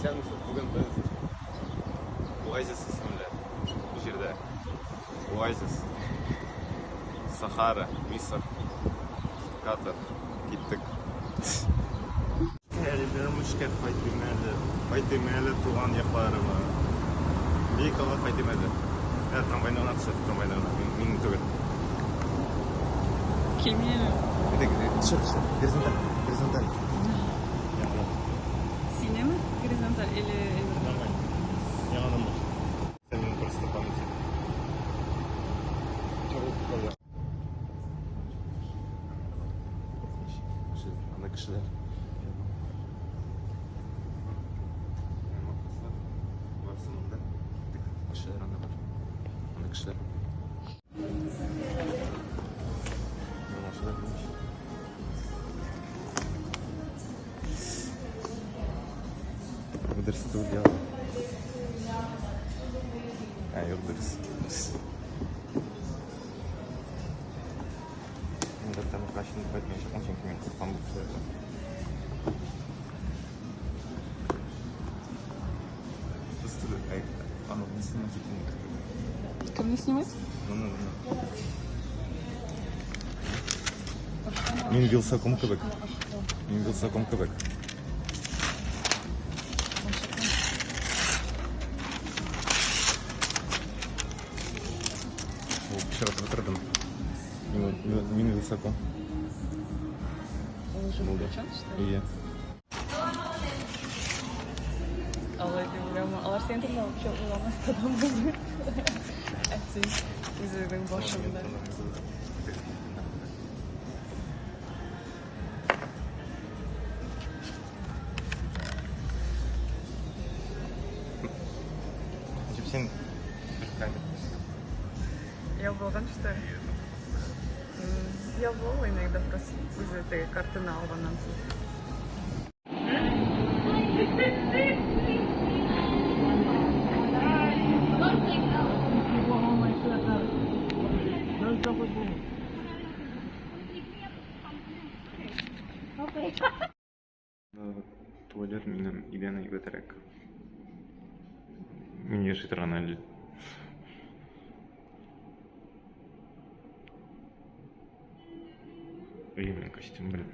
Сенсіз, бүгін біз оазис ісімді бұл жерде. Оазис, Сахара, Мисыр, Катар, кеттік. Әлбермішке қайтемәлі туған яқларыма. Бейкалға қайтемәлі. Трамвайна ona түседі, трамвайна ona. Менің түгіл. Кемеме? Түсір, горизонталь. Синяя? Горизонталь или... Нормально. Я она может. Это просто память. Ана кішілер. Барсың онда. Кішілер ана бар. Ана кішілер. Дұрыс делал. Yok дұрыс. Енді там қашын бәтмен шыққан соң мен қырқан бұл кісілерді. Просто оно не снимать это. Кому снимать? Ну. Мен Вилсаком кебек. Вчера бітірдім. Мен Вилсаком. Он уже включен, что ли? Iya. Allah bilmiyorum. Allah seni de вообще уламaz adam bunu. Әсің өзінің başında. Сен камера. Я болған что ли? Я была иногда просто из этой картины алғаннан соң. Туалет менен Илена Ибетерек. Мен ешет Рональдо. Именно костюм, блин.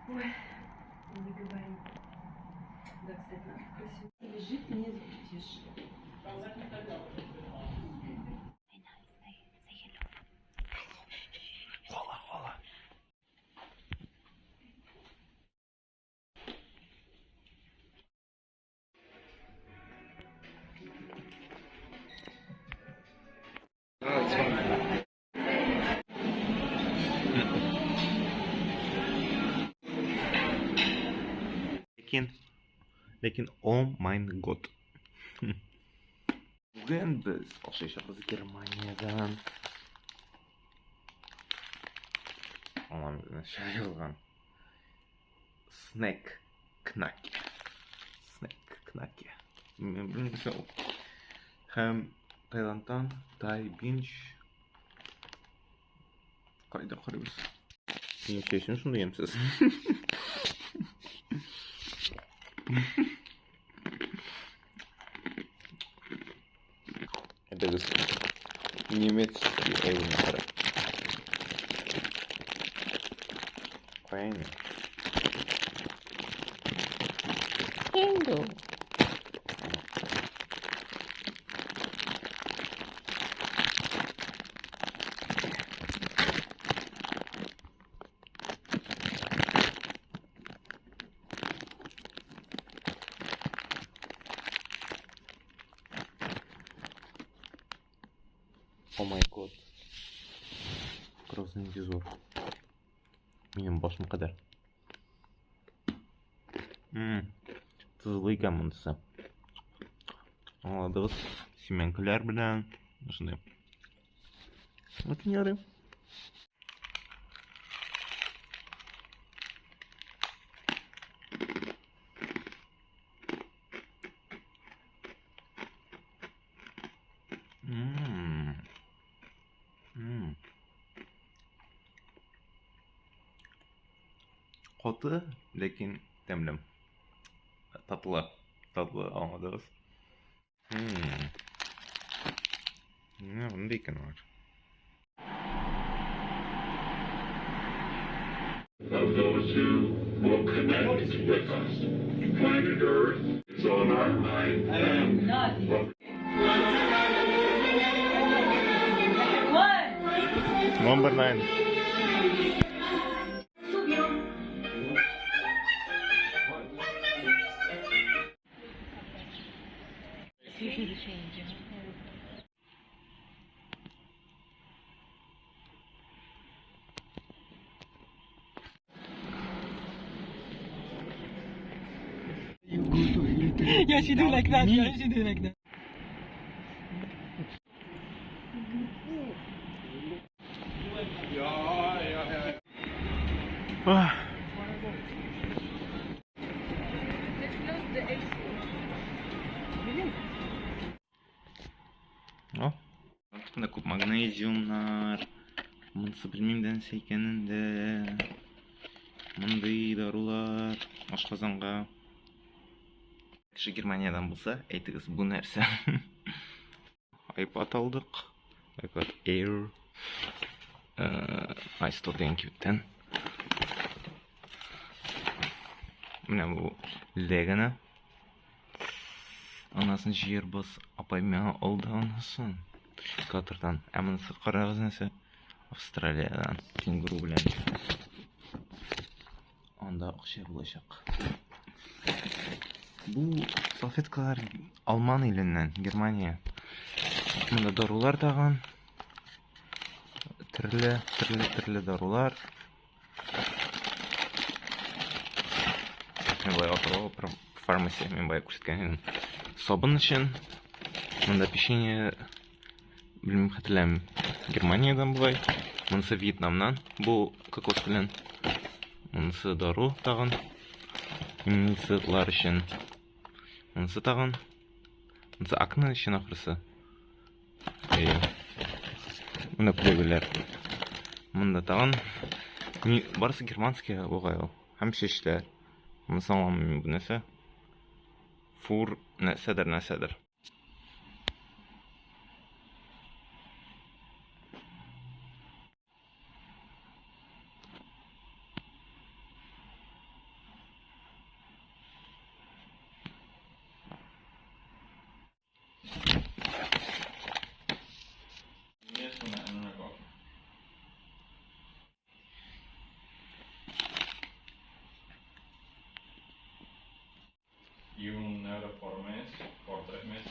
Ой, не говори. Да, кстати, надо красиво. Лежит, не запретишь. Хола. Lekin oh my god. Bugün biz alışverişimiz Germaniyadan. Aman şey yazgan. Snack Knacky. Bilmiyorum. Hem Tayland'dan Thai Binge. Kayda karıyoruz. Bir şey için şunu diyeyim siz. Это же немецкий эйнер. Правильно? Эйнер. О май год. Красный дизор. Менің башым қадар. Тызылы екен мұндысы. Аладығыз семенкілер білән. Шындай. Өтін ярым. Qo'ti, lekin temlim. Tatlı almadınız. Ne bunun da var. Of those who will connect with us. Planet Earth is on our mind. Number 9. Yeah, she do like that. Yeah, she do like that. Артында көп магнезиумдар, мұнысы білмеймін нәрсе екенінде, мындай дарулар, ашқазанға. Кіші Германиядан болса, әйтігіз бұл нәрсе. iPad алдық, iPad Air, iStore деген кептен. Міне бұл легіні. Анасын жер бас апай мен алды анасын. Катырдан. Әмінісі қарағыз нәрсе Австралиядан. Кенгуру білен. Анда ұқшер болашақ. Бұл салфеткалар Алман елінен, Германия. Мұнда дарулар таған. Түрлі дарулар. Мен бай отыруға фармасия мен бай көрсеткен. Сабын үшін. Мұнда пешенье білмеймін қатылайым Германиядан бұлай. Мұнысы Вьетнамнан. Бұл кокос білен. Мұнысы дару таған. Иммунитетлар үшін. Мұнысы таған. Мұнысы акне үшін ақырысы. Мұнда күлегілер. Мұнда таған. Барысы германский оғай ол. Хам шештер. Мұнысы аңламын бұл нәрсе. Фур нәрседір. Y un euro por mes, por 3 meses,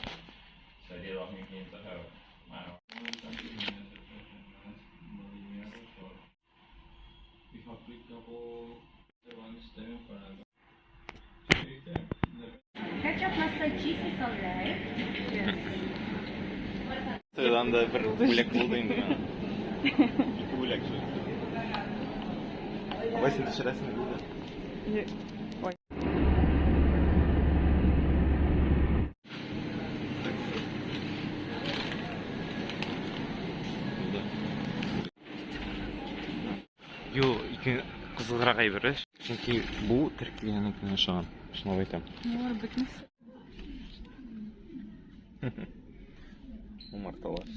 sería 2.500 euros. Bueno, if applicable, the one staying for Ketchup, mustard, cheese is alright. Sıradan da bir bulak buldayım ben. İki bulak şu. Ama sen dışarısın burada. Yo, iki kızıldırak ayırır. Çünkü bu Türkiye'nin kına şu an. Şuna baytam. Может быть, не Умарталар.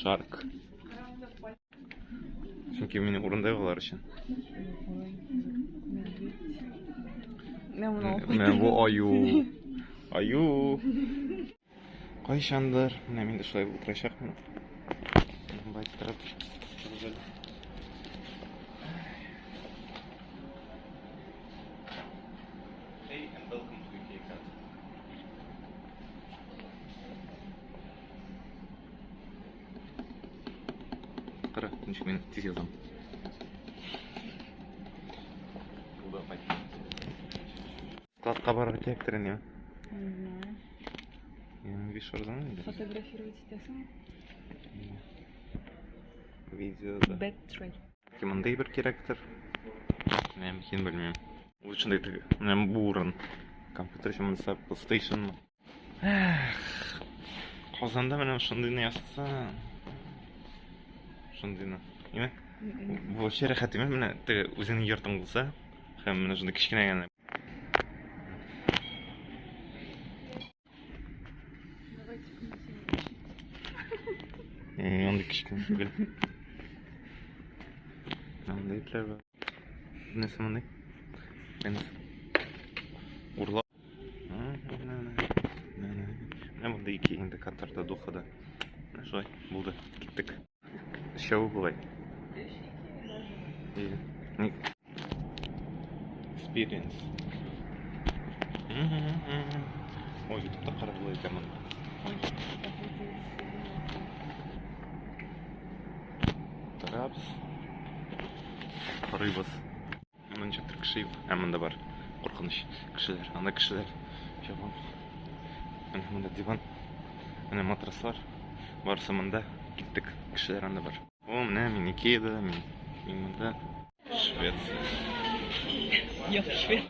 Шарк. Çünkü beni orundaylar için. Ne bu ayu. Ayu. Kayşandır. Ne miydi şöyle bir uğraşak mı? Baytırıp. Hey and welcome to UK Cat. Өкінішке мен тез жазамын. Складқа барғы тектірі не? Не знаю. Я вижу разом. Фотографировать итесің? Видеода. Бэт-трей. Кімандай бір керектір. Мен кейін білмеймін. Лучшындай тігі. Мен бұрын. Компьютер үшін мұнса PlayStation. Қазанда мен шындайны ясытса. Шындайны. Еме? Бұл шері қатыме мен тігі өзінің ертің қылса. Һәм мен шындай кішкене гәне. Onday kishkin gul. Onday itlar bor. Nesi bunday? Endi urlab. Mana bunday ikki indikatorda do'xada. Mana shulay bo'ldi. Ketdik. Show bo'lay. Experience. Ой, YouTube'da qarab bo'lay ekanman. Tarabız. Qarıybız. Bunca Türk kişi yok. Hemen de var. Korkunç kişiler. Anda kişiler. Şaban. Hemen de divan. Hemen matras var. Varsa manda gittik. Kişiler anda var. O ne? Min Ikea'da. Min de. Şvetsiya. Yok şve.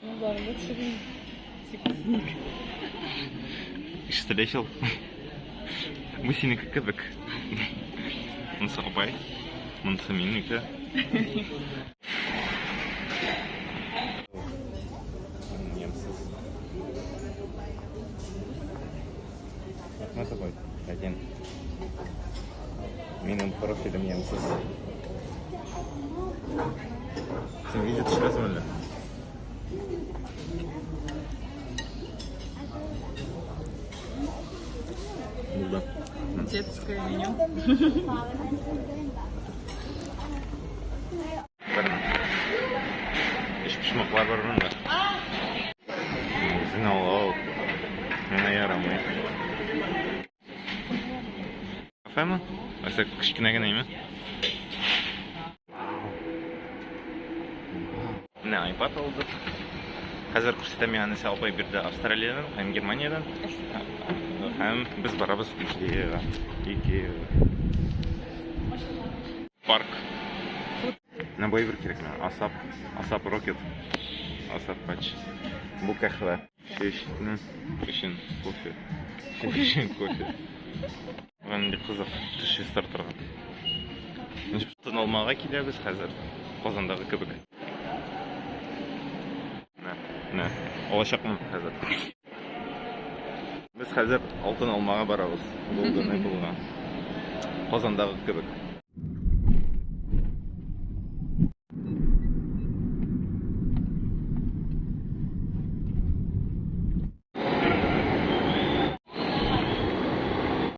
Ну да, вот сегодня. İşte leşal. Bu seninki kebek. Mınsı abay. Mınsı miniki. Yemsiz. Rahmet abay. Lakin benim profilim yemsiz. Sen video düşüyorsun öyle. Burada. Детское меню. İş pişmaklar var bunun da. Sizin Allah'a ne yaramayı. Kafe mi? Oysa kışkine gene mi? Ne iPad oldu. Hazır kursiytem yani Salpay bir de Avustralya'dan hem Germanya'dan. Hem biz barabız Ikea'ya. Park. Ne boyu bir kerek mi? Asap Rocket. Asap kaç. Bu kahve. Kışın kofe. Kışın kofe. Ben de kızak tüşü startırған. Алтын алмаға келеміз қазір. Қазандағы кебек. Ne? Olacakмын қазір. Biz қазір алтын алмаға барабыз. Болды не болған. Қазандағы кебек.